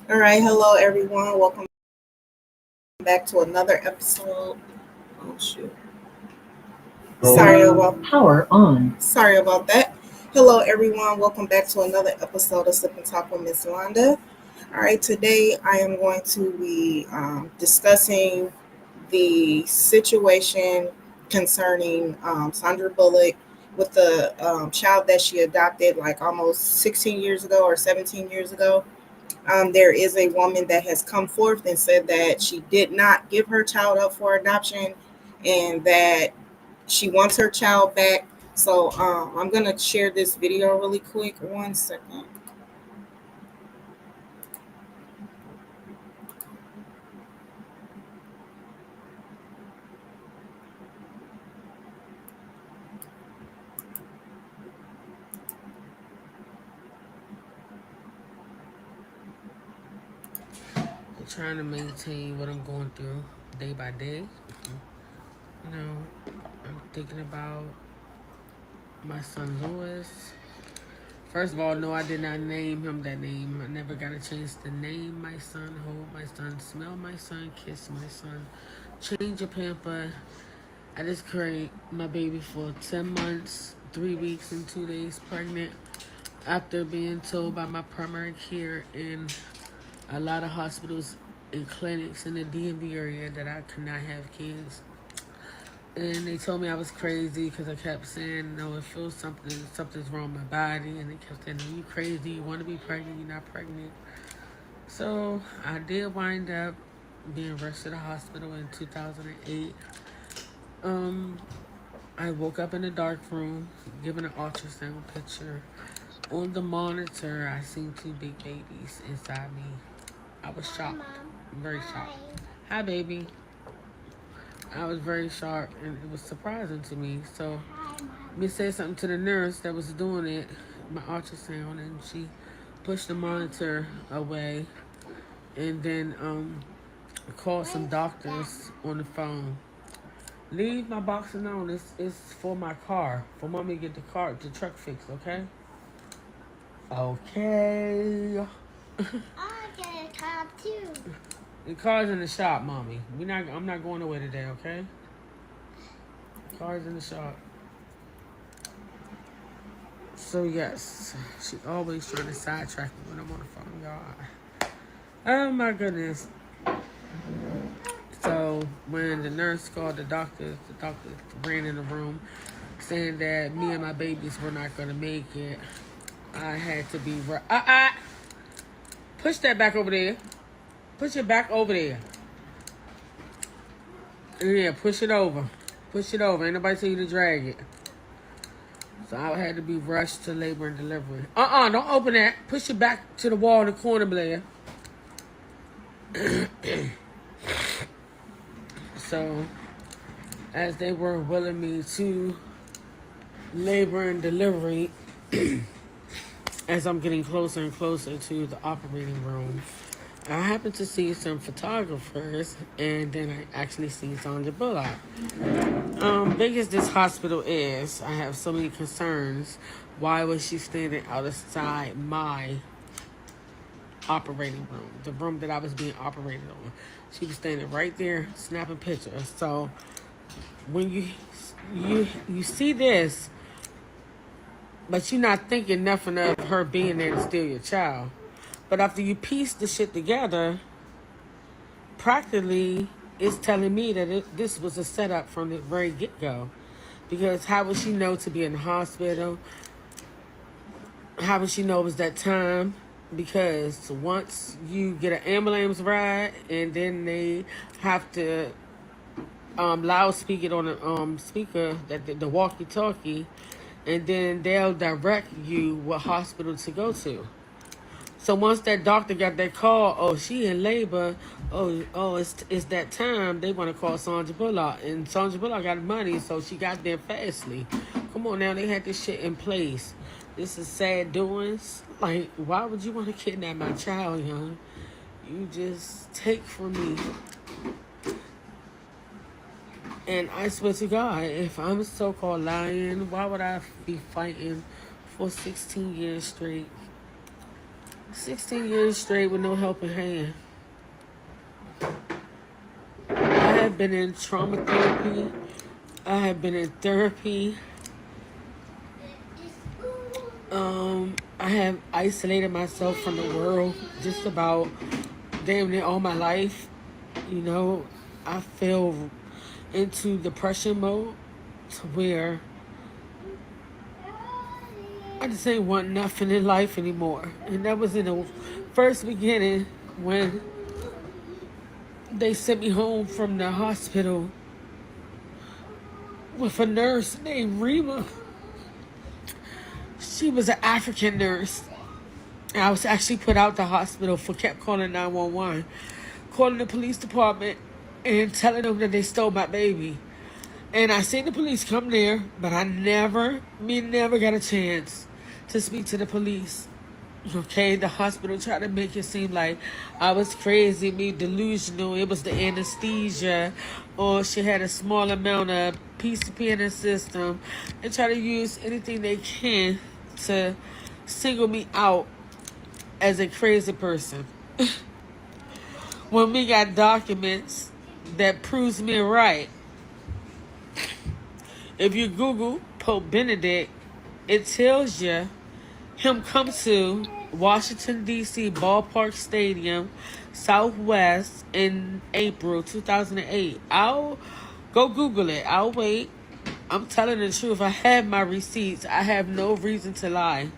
All right, hello everyone. Welcome back to another episode. Oh shoot. Power on. Sorry about that. Hello everyone. Welcome back to another episode of Sip and Talk with Miss Londa. All right, today I am going to be discussing the situation concerning Sandra Bullock with the child that she adopted like almost 16 years ago or 17 years ago. There is a woman that has come forth and said that she did not give her child up for adoption and that she wants her child back. So I'm going to share this video really quick. 1 second. I'm trying to maintain what I'm going through day by day. I'm thinking about my son Lewis. First of all, no, I did not name him that name. I never got a chance to name my son, hold my son, smell my son, kiss my son, change a pamper. I just carried my baby for 10 months, 3 weeks, and 2 days pregnant after being told by my primary care in a lot of hospitals and clinics in the DMV area that I could not have kids. And they told me I was crazy because I kept saying, no, it feels something's wrong with my body. And they kept saying, no, you crazy, you want to be pregnant, you're not pregnant. So I did wind up being rushed to the hospital in 2008. I woke up in a dark room, given an ultrasound picture. On the monitor, I seen 2 big babies inside me. I was shocked, very shocked. Hi, baby. I was very shocked, and it was surprising to me. So, me said something to the nurse that was doing it, my ultrasound, and she pushed the monitor away, and then called some doctors on the phone. Leave my box alone. It's for my car, for mommy to get the truck fixed. Okay. Okay. I get a car too. The car's in the shop, mommy. I'm not going away today, okay? The car's in the shop. So yes, she always trying to sidetrack me when I'm on the phone, y'all. Oh my goodness. So when the nurse called the doctor ran in the room saying that me and my babies were not gonna make it. I had to be push that back over there. Push it back over there. Yeah, push it over. Push it over. Ain't nobody tell you to drag it. So I had to be rushed to labor and delivery. Don't open that. Push it back to the wall in the corner, Blair. So, as they were willing me to labor and delivery, as I'm getting closer and closer to the operating room, I happened to see some photographers, and then I actually seen Sandra Bullock. Big as this hospital is, I have so many concerns. Why was she standing outside my operating room, the room that I was being operated on? She was standing right there, snapping pictures. So when you see this, but you're not thinking nothing of her being there to steal your child. But after you piece the shit together, practically, it's telling me that this was a setup from the very get-go. Because how would she know to be in the hospital? How would she know it was that time? Because once you get an ambulance ride and then they have to loudspeak it on the speaker, that the walkie-talkie, and then they'll direct you what hospital to go to. So once that doctor got that call, oh, she in labor, it's that time, they want to call Sandra Bullock. And Sandra Bullock got money, so she got there fastly. Come on now, they had this shit in place. This is sad doings. Like, why would you want to kidnap my child, young? You just take from me. And I swear to God, if I'm so-called lying, why would I be fighting for 16 years straight? 16 years straight with no helping hand. I have been in trauma therapy. I have been in therapy. I have isolated myself from the world just about damn near all my life. You know, I fell into depression mode to where I just ain't want nothing in life anymore. And that was in the first beginning when they sent me home from the hospital with a nurse named Rima. She was an African nurse. And I was actually put out the hospital for kept calling 911, calling the police department and telling them that they stole my baby. And I seen the police come there, but I never got a chance to speak to the police. Okay, the hospital tried to make it seem like I was crazy, me delusional. It was the anesthesia, or she had a small amount of PCP in her system, and try to use anything they can to single me out as a crazy person. When we got documents that proves me right. If you Google Pope Benedict, it tells you him come to Washington, D.C. Ballpark Stadium, Southwest in April 2008. I'll go Google it. I'll wait. I'm telling the truth. I have my receipts. I have no reason to lie.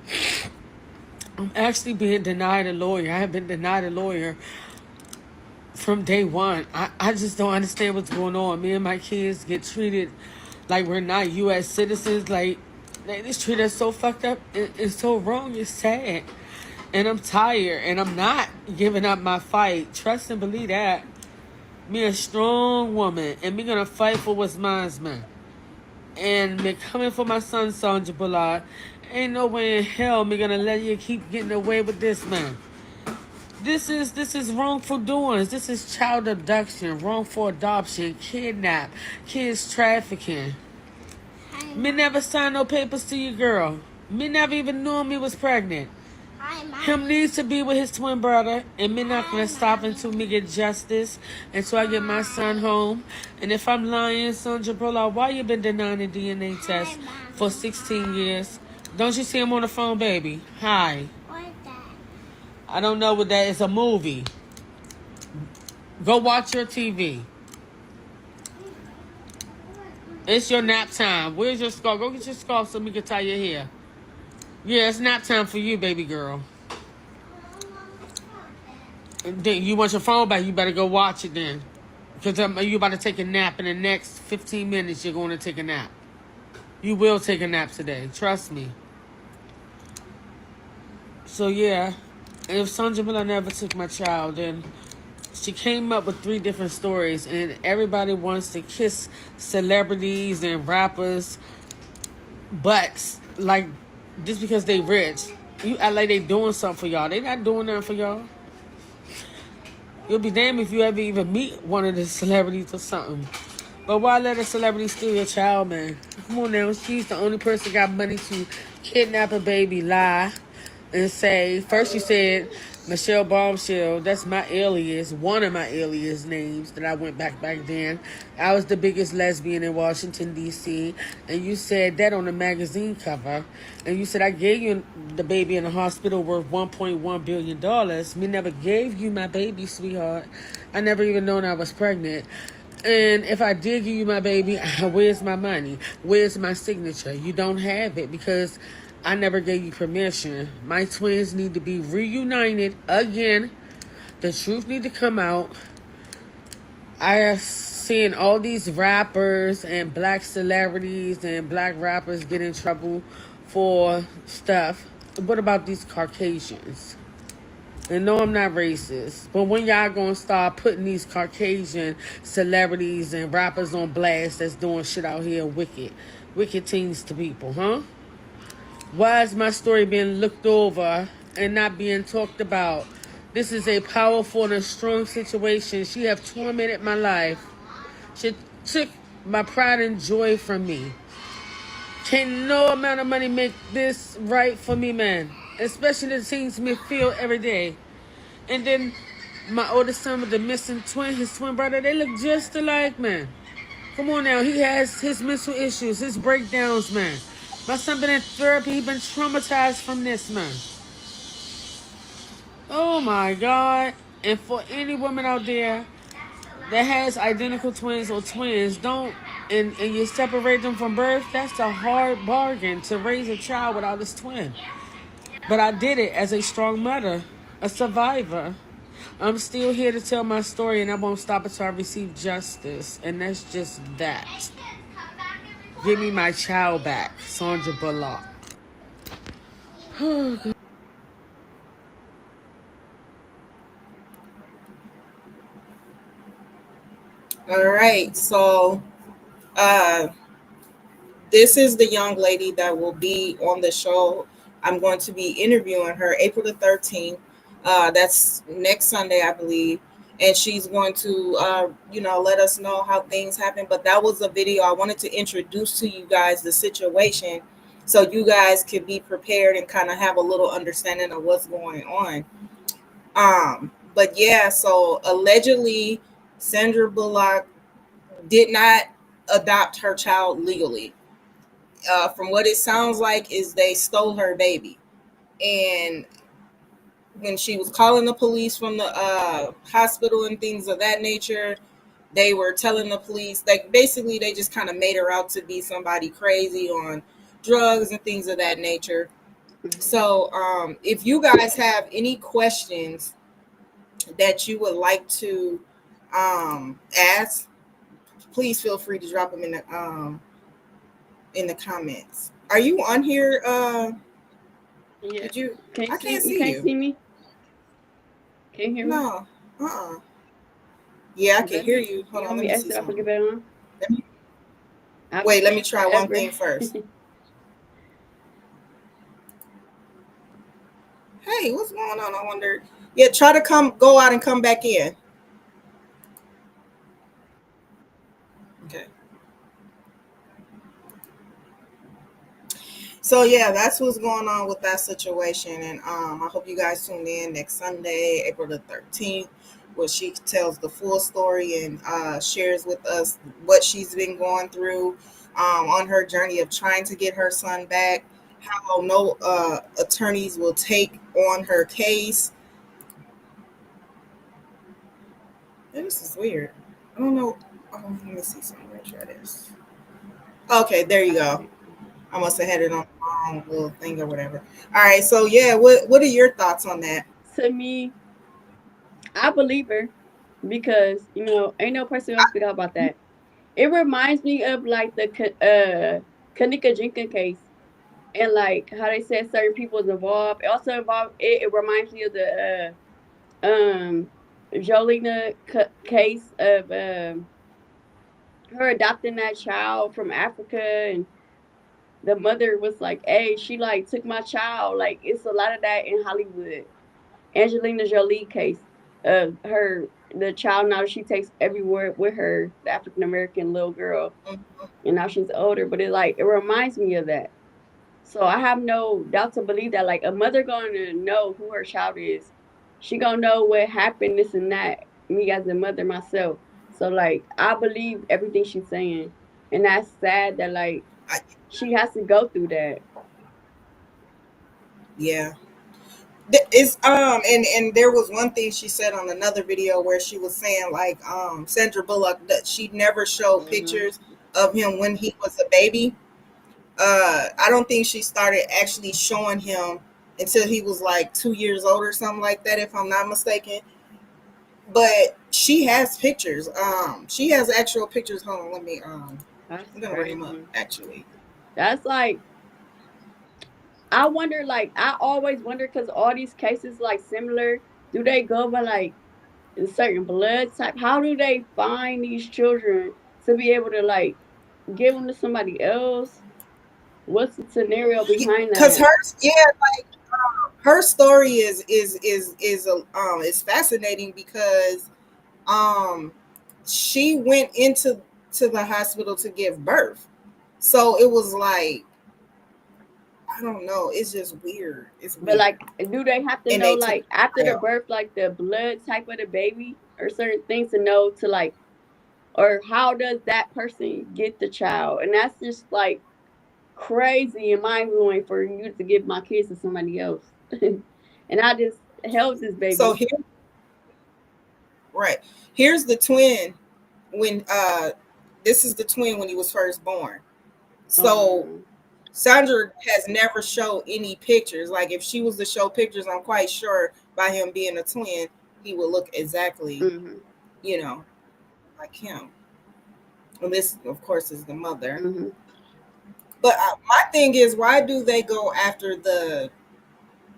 I'm actually being denied a lawyer. I have been denied a lawyer from day one. I just don't understand what's going on. Me and my kids get treated like we're not U.S. citizens. Like, they just treat us so fucked up. It's so wrong. It's sad. And I'm tired. And I'm not giving up my fight. Trust and believe that. Me a strong woman. And me gonna fight for what's mine, man. And me coming for my son, Sandra Bullock. Ain't no way in hell me gonna let you keep getting away with this, man. This is wrongful doings. This is child abduction, wrongful adoption, kidnap, kids trafficking. Me never signed no papers to you, girl. Me never even knew me was pregnant. Him needs to be with his twin brother, and me not gonna stop until me get justice, until I get my son home. And if I'm lying, Sandra Bullock, why you been denying the DNA test for 16 years? Don't you see him on the phone, baby? Hi. What's that? I don't know what that is. A movie. Go watch your TV. It's your nap time. Where's your scarf? Go get your scarf so we can tie your hair. Yeah, it's nap time for you, baby girl. And then you want your phone back, you better go watch it then. Because you about to take a nap in the next 15 minutes. You're going to take a nap. You will take a nap today. Trust me. So, yeah. And if Sandra Bullock never took my child, then she came up with 3 different stories. And everybody wants to kiss celebrities and rappers. But, like, just because they rich, you act like they doing something for y'all. They not doing nothing for y'all. You'll be damned if you ever even meet one of the celebrities or something. But why let a celebrity steal your child, man? Come on now. She's the only person got money to kidnap a baby, lie, and say. First you said Michelle Bombshell. That's my alias. One of my alias names that I went back then. I was the biggest lesbian in Washington, D.C. And you said that on the magazine cover. And you said I gave you the baby in the hospital worth $1.1 billion. Me never gave you my baby, sweetheart. I never even known I was pregnant. And if I did give you my baby, where's my money? Where's my signature? You don't have it because I never gave you permission. My twins need to be reunited again. The truth need to come out. I have seen all these rappers and black celebrities and black rappers get in trouble for stuff. What about these Caucasians? And no, I'm not racist. But when y'all gonna start putting these Caucasian celebrities and rappers on blast that's doing shit out here wicked things to people, huh? Why is my story being looked over and not being talked about? This is a powerful and a strong situation. She have tormented my life. She took my pride and joy from me. Can no amount of money make this right for me, man? especially the things me feel every day. And then my oldest son with the missing twin, his twin brother, they look just alike, man. Come on now, he has his mental issues, his breakdowns, man. My son been in therapy, he been traumatized from this, man. Oh my God. And for any woman out there that has identical twins or twins, don't and you separate them from birth, that's a hard bargain to raise a child without his twin. But I did it as a strong mother, a survivor. I'm still here to tell my story, and I won't stop until I receive justice. And that's just that. Give me my child back, Sandra Bullock. All right. So uh, this is the young lady that will be on the show. I'm going to be interviewing her April the 13th. That's next Sunday, I believe. And she's going to, let us know how things happen. But that was a video I wanted to introduce to you guys the situation so you guys could be prepared and kind of have a little understanding of what's going on. But yeah, so allegedly, Sandra Bullock did not adopt her child legally. From what it sounds like, is they stole her baby, and when she was calling the police from the hospital and things of that nature, they were telling the police, like, basically they just kind of made her out to be somebody crazy on drugs and things of that nature. Mhm. So if you guys have any questions that you would like to ask, please feel free to drop them in the comments. Are you on here? Yeah. Did you? Can you I see? can't You see can't you. see me? Can you hear me? No. Yeah, I can Let hear me. you. Hold You on, want let me me to see exit off and get something. back on? Let me, I'll be wait, let me staying try one forever. thing first. Hey, what's going on? I wonder. Yeah, try to go out and come back in. Okay. So yeah, that's what's going on with that situation, and I hope you guys tune in next Sunday, April the 13th, where she tells the full story and shares with us what she's been going through on her journey of trying to get her son back. How no attorneys will take on her case. Yeah, this is weird. I don't know. Oh, let me see something. Let me try this. Okay, there you All go. right. I must have had it on the wrong little thing or whatever. All right, so yeah, what are your thoughts on that? To me, I believe her because ain't no person gonna speak out about that. It reminds me of like the Kanika Jenkins case and like how they said certain people was involved. It also involved. It reminds me of the Jolena case of her adopting that child from Africa, and the mother was like, "Hey, she like took my child." Like it's a lot of that in Hollywood. Angelina Jolie case of her the child now she takes everywhere with her, the African American little girl, and now she's older. But it reminds me of that. So I have no doubt to believe that like a mother gonna know who her child is. She gonna know what happened, this and that. Me as a mother myself. So like I believe everything she's saying. And that's sad that like I, she has to go through that. yeah, it's and there was one thing she said on another video where she was saying like Sandra Bullock that she never showed Hmm. pictures of him when he was a baby. I don't think she started actually showing him until he was like 2 years old or something like that, if I'm not mistaken. But she has pictures. She has actual pictures. Hold on, let me. That's I'm gonna bring him up crazy. actually. That's like I wonder like I always wonder because all these cases like similar. Do they go by like a certain blood type? How do they find these children to be able to like give them to somebody else? What's the scenario behind Cause that? her story is fascinating because um she went into the hospital to give birth. So it was like I don't know. It's just weird. It's But weird. like, do they have to And know they took like after the the child. birth, like the blood type of the baby or certain things to know to like, or how does that person get the child? And that's just like crazy and mind blowing for you to give my kids to somebody else. And I just held this So baby. here, right here's the twin when this is the twin when he was first born. So Um, Sandra has never showed any pictures. Like if she was to show pictures, I'm quite sure by him being a twin, he would look exactly, mhm, you know, like him. And this, of course, is the mother. mhm. But my thing is, why do they go after the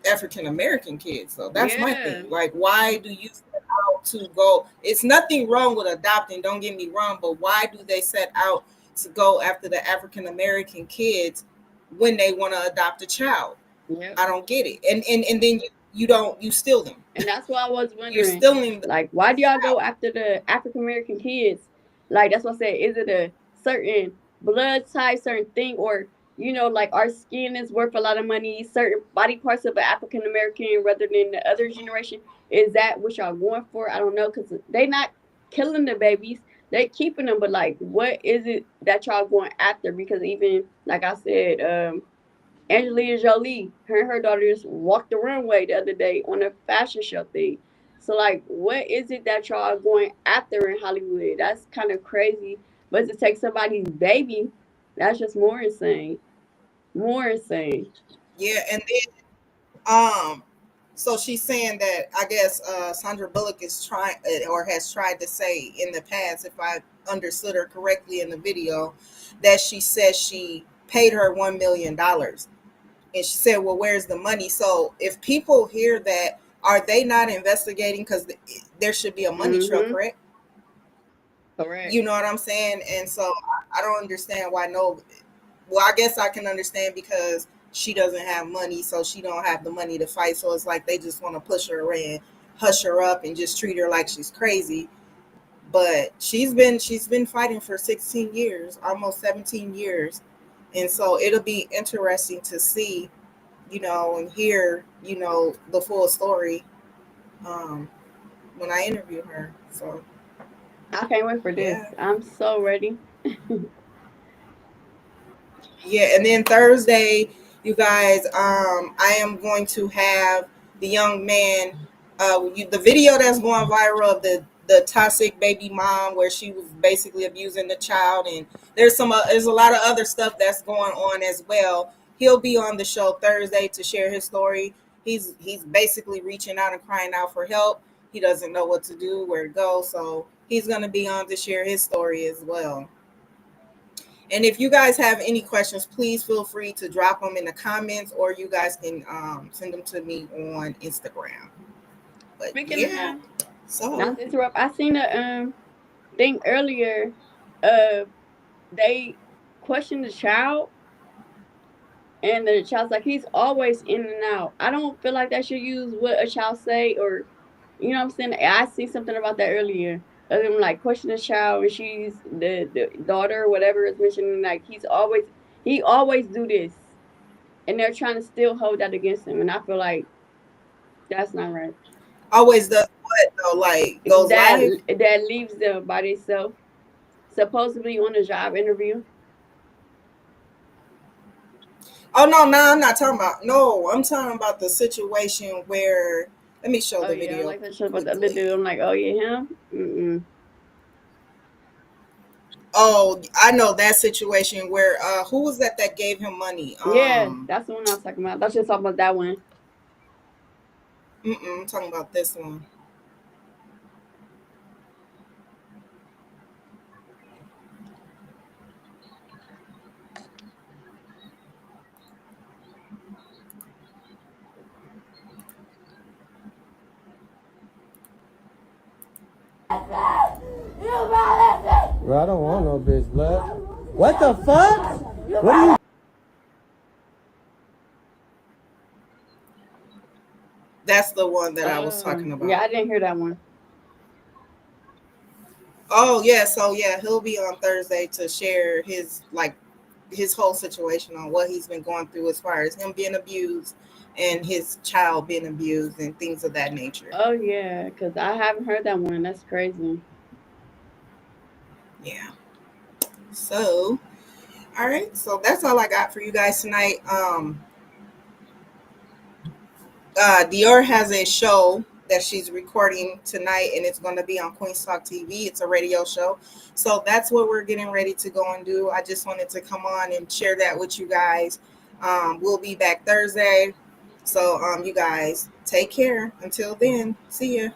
African American kids? So that's my Yeah, thing. Like, why do you set out to go? It's nothing wrong with adopting. Don't get me wrong, but why do they set out to go after the African American kids when they want to adopt a child? yep. I don't get it. And then you don't you steal them. And that's why I was You're wondering, stealing the like, why do y'all go child. after the African American kids? Like, that's what I said. Is it a certain blood type, certain thing, or like our skin is worth a lot of money, certain body parts of an African American rather than the other generation? Is that what y'all going for? I don't know, because they not killing the babies. They keeping them, but like, what is it that y'all going after? Because even like I said, Angelina Jolie, her and her daughter just walked the runway the other day on a fashion show thing. So like, what is it that y'all are going after in Hollywood? That's kind of crazy. But to take somebody's baby, that's just more insane. More insane. Yeah, and then so she's saying that I guess Sandra Bullock is trying or has tried to say in the past, if I understood her correctly in the video, that she says she paid her $1 million, and she said, "Well, where's the money?" So if people hear that, are they not investigating? Because there should be a money trail, Mm-hmm. correct? Correct. You know what I'm saying? And so I don't understand why no. Well, I guess I can understand because she doesn't have money, so she don't have the money to fight. So it's like they just want to push her away and hush her up and just treat her like she's crazy. But she's been fighting for 16 years, almost 17 years, and so it'll be interesting to see, and hear, the full story um, when I interview her. So I can't wait for this. yeah. I'm so ready. Yeah, and then Thursday, you guys, I am going to have the young man, the video that's going viral of the toxic baby mom, where she was basically abusing the child, and there's a lot of other stuff that's going on as well. He'll be on the show Thursday to share his story. He's basically reaching out and crying out for help. He doesn't know what to do, where to go, so he's going to be on to share his story as well. And if you guys have any questions, please feel free to drop them in the comments, or you guys can send them to me on Instagram. But Speaking of yeah, him, not so to interrupt, I seen a thing earlier. Uh, they questioned the child. And the child's like, he's always in and out. I don't feel like that should use what a child say, or you know what I'm saying. I see something about that earlier. Of them like question the child, and she's the daughter, or whatever is mentioning. Like he always do this, and they're trying to still hold that against him. And I feel like that's not right. always does what though? Like goes That live? that leaves them by themselves, supposedly on a job interview. Oh no, I'm not talking about. No, I'm talking about the situation where. Let me show Oh the yeah, video like that shit about the other dude. quickly. I'm like, oh yeah, him. Mm-mm. Oh, I know that situation where who was that gave him money? Yeah, that's the one I was talking about. That's just talking about that one. I'm talking about this one. Bro, I don't want no bitch blood. What the fuck? What are you? That's the one that I was talking Yeah, about. I didn't hear that one. Oh yeah, so yeah, he'll be on Thursday to share his like his whole situation on what he's been going through as far as him being abused and his child being abused and things of that nature. Oh yeah, cause I haven't heard that one. That's crazy. Yeah. So, all right. So that's all I got for you guys tonight. Dior has a show that she's recording tonight, and it's going to be on Queen's Talk TV. It's a radio show, so that's what we're getting ready to go and do. I just wanted to come on and share that with you guys. We'll be back Thursday, so you guys take care. Until then, see ya.